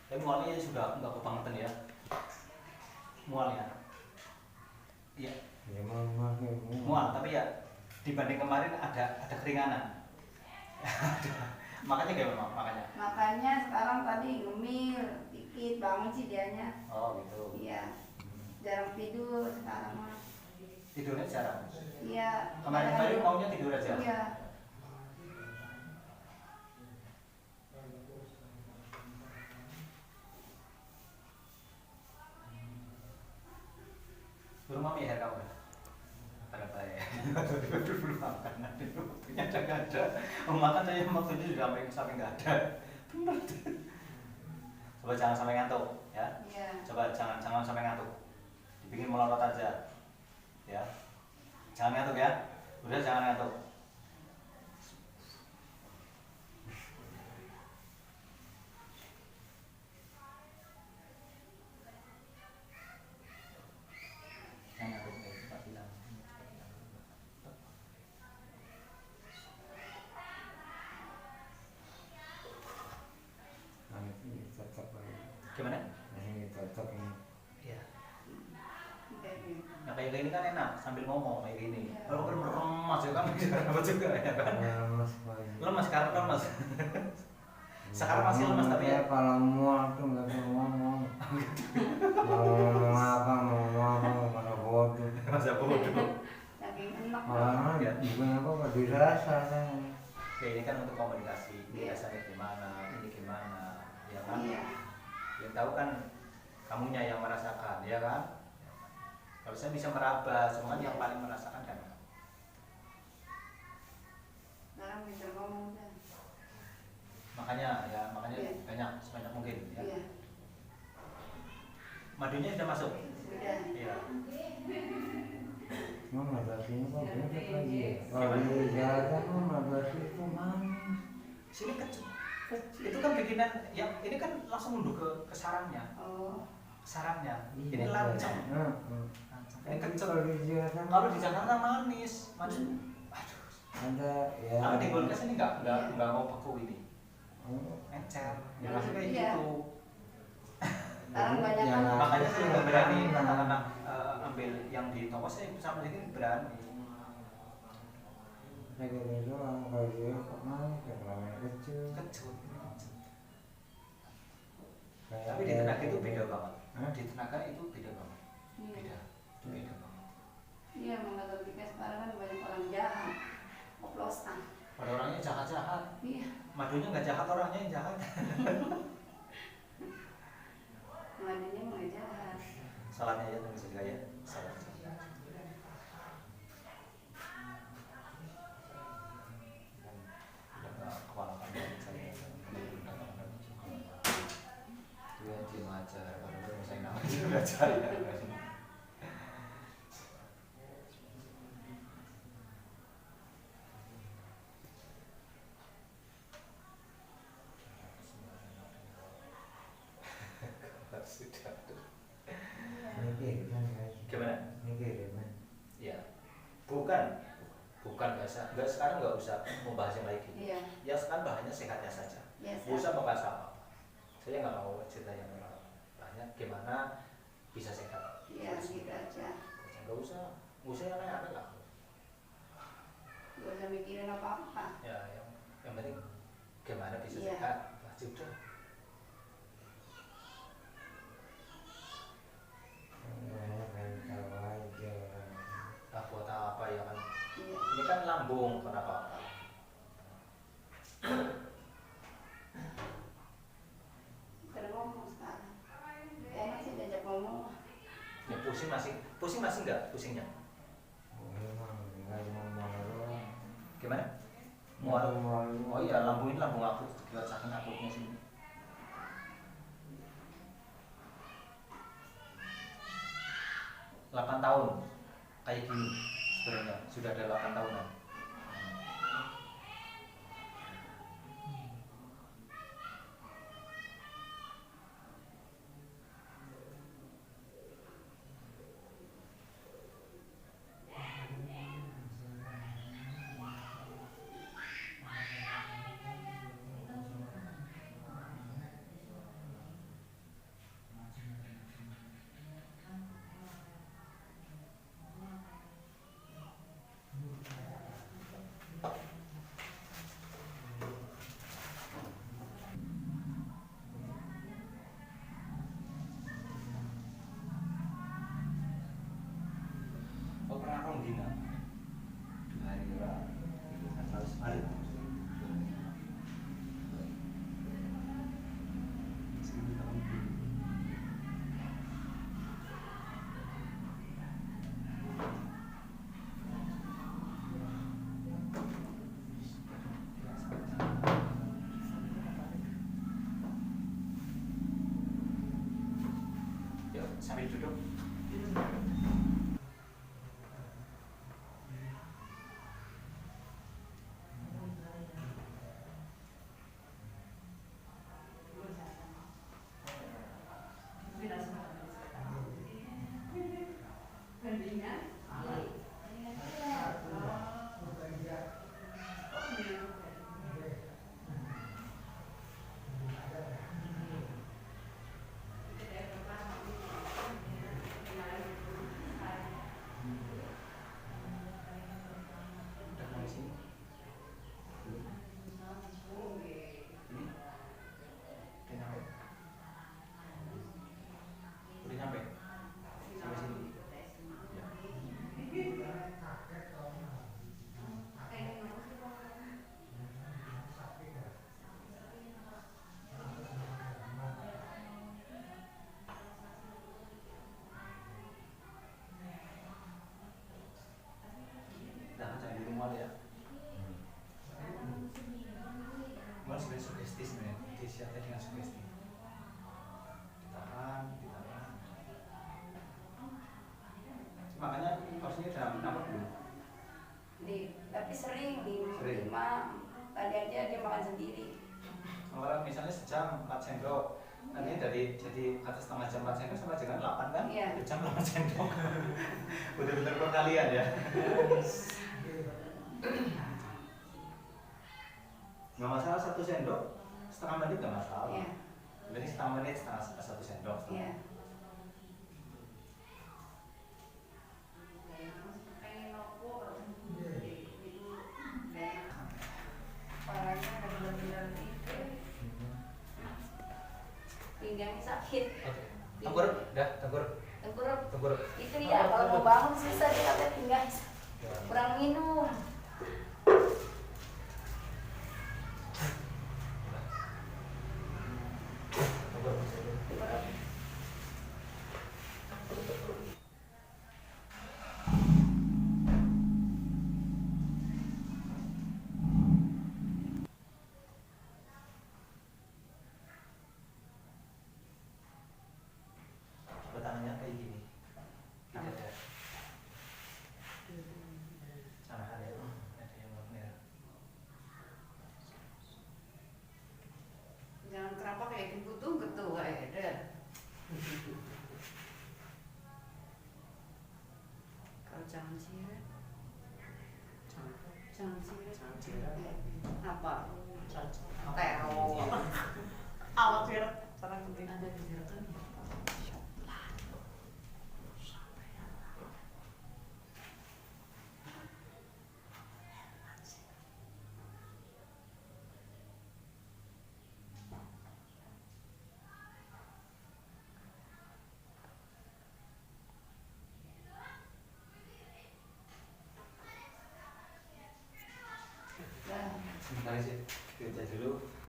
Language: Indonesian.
Tapi mualnya sudah nggak kebangetan ya, mualnya. Iya. Ya mual. Mual, tapi ya dibanding kemarin ada keringanan. Makanya gimana makanya? Makanya sekarang tadi ngemil dikit bangun sih dianya. Oh gitu. Iya. Jarang tidur sekarang mah. Tidurnya jarang. Iya. Kemarin maunya tidur aja. Iya. Belum mami air kamu ya? Ada ya? Belum makan, punya ada. Mau makan saya waktu itu sudah sampai nggak ada. Coba jangan sampai ngantuk ya. Iya. Coba jangan sampai ngantuk. Dibikin melorot aja. Ya. Jangan ngantuk ya. Udah jangan ngantuk. Jangan ngantuk, cepat hilang. Ini cocok lagi. Gimana? Ini cocok ini. Iya. Oke. Nah kayak gini kan enak sambil ngomong kayak gini. Iya. Kalau lemas ya kan bisa apa juga ya kan? Lemas lagi. Lemas sekarang lemas. Sekarang masih lemas tapi ya. Kalau mual tuh nggak bisa ngomong. Mau ngomong apa, mana bodoh. Masa bodoh. Saking enak. Malah bukan apa dirasa kan. Ya ini kan untuk komunikasi. Iya. Biasanya gimana, ini gimana, ya kan? Iya. Yang tahu kan kamunya yang merasakan, ya kan? Kalau saya bisa meraba, cuma kan yang paling merasakan kan. Sekarang bisa ngomong dah. Makanya Iya. banyak sebanyak mungkin. Ya. Iya. Madunya sudah masuk. Sudah. Iya. Mana nasinya kok beda lagi ya? Kalau di jalan mana nasi itu manis. Sini kecil. Itu kan bikinan yang ini kan langsung mundur ke sarangnya. Oh. Sarangnya. Ini lanceng. Lanceng. Ini kecil. Kalau di jalan Kalau di Jakarta manis. Aduh. ada ya. Kalau di Kulkas ini nggak mau beku ini. Encer. Ya langsung kayak Iya. gitu. Sekarang banyak Yang kan. Makanya saya juga berani anak-anak ambil yang di toko saya sama sedikit berani. Kayak gitu doang. Kalau dia kok manis karena kecil. Kecil. Kayak Tapi di tenaga itu beda banget. Hah? Di tenaga itu beda banget. Iya. Beda. Itu beda banget. Iya, mengatasi sekarang kan banyak orang jahat. Oplosan. Pada orangnya jahat-jahat. Iya. Madunya nggak jahat, orangnya yang jahat. Madunya mau jahat. Salahnya aja tulis juga ya. Salah. Udah kewalahan banget saya. Dia diam aja. Kalau saya nama juga saya. Sudah. Mikir kan guys. Gimana? Mikir kan. Ya, bukan bahasa. Nggak sekarang nggak usah membahas yang lagi. Iya. Ya sekarang bahannya sehatnya saja. Biasa. Nggak usah membahas apa. Saya nggak mau cerita yang banyak. Gimana bisa sehat? Iya, gitu aja. Nggak usah yang aneh-aneh lah. Gak usah mikirin apa-apa. Ya, yang penting gimana bisa Iya. sehat. Nah, sudah. Tahu aja. Nah, buat apa ya kan? Iya. Ini kan lambung, kenapa? Kita ngomong sekarang. Enak sih diajak ngomong. Ya pusing masih nggak pusingnya? Gimana? Mual. Oh iya, lambung ini lambung akut. Gila saking akutnya sini. Delapan tahun kayak gini sebenarnya sudah ada 8 tahunan. sambil duduk. Udah sampai sini. Belum. Ini. Udah nyampe. Udah nyampe. Sampai sini. Ya. Nah, jangan di rumah ya. Mulai sebenarnya sugesti sebenarnya, disiapkan dengan sugesti. Ditahan, ditahan. Makanya harusnya udah nampak belum? Tapi sering Sering. di tadi aja dia makan sendiri. Kalau misalnya sejam 4 sendok, nanti dari jadi kata setengah jam 4 sendok sama dengan 8 kan? Iya. Jam 8 sendok. Bener-bener perkalian ya. Nggak masalah 1 sendok, setengah menit nggak masalah. Iya. Berarti setengah menit, setengah 1 sendok. Iya. Kepalanya ada benar-benar itu. Pinggangnya sakit. Oke. Tengkurap, dah tengkurap. Tengkurap. Tengkurap. Itu dia kalau mau bangun susah dia katanya pinggang kurang minum. Coba tangannya kayak gini. Tidak ada. Sama ada yang merah. Jangan kerampak kayak dibutuh gitu kayak ada. Kalau jangan siret. Jangan siret. Apa? Terong. Awak sirat cara putih. Ada di siret kan? Sebentar sih, kita dulu.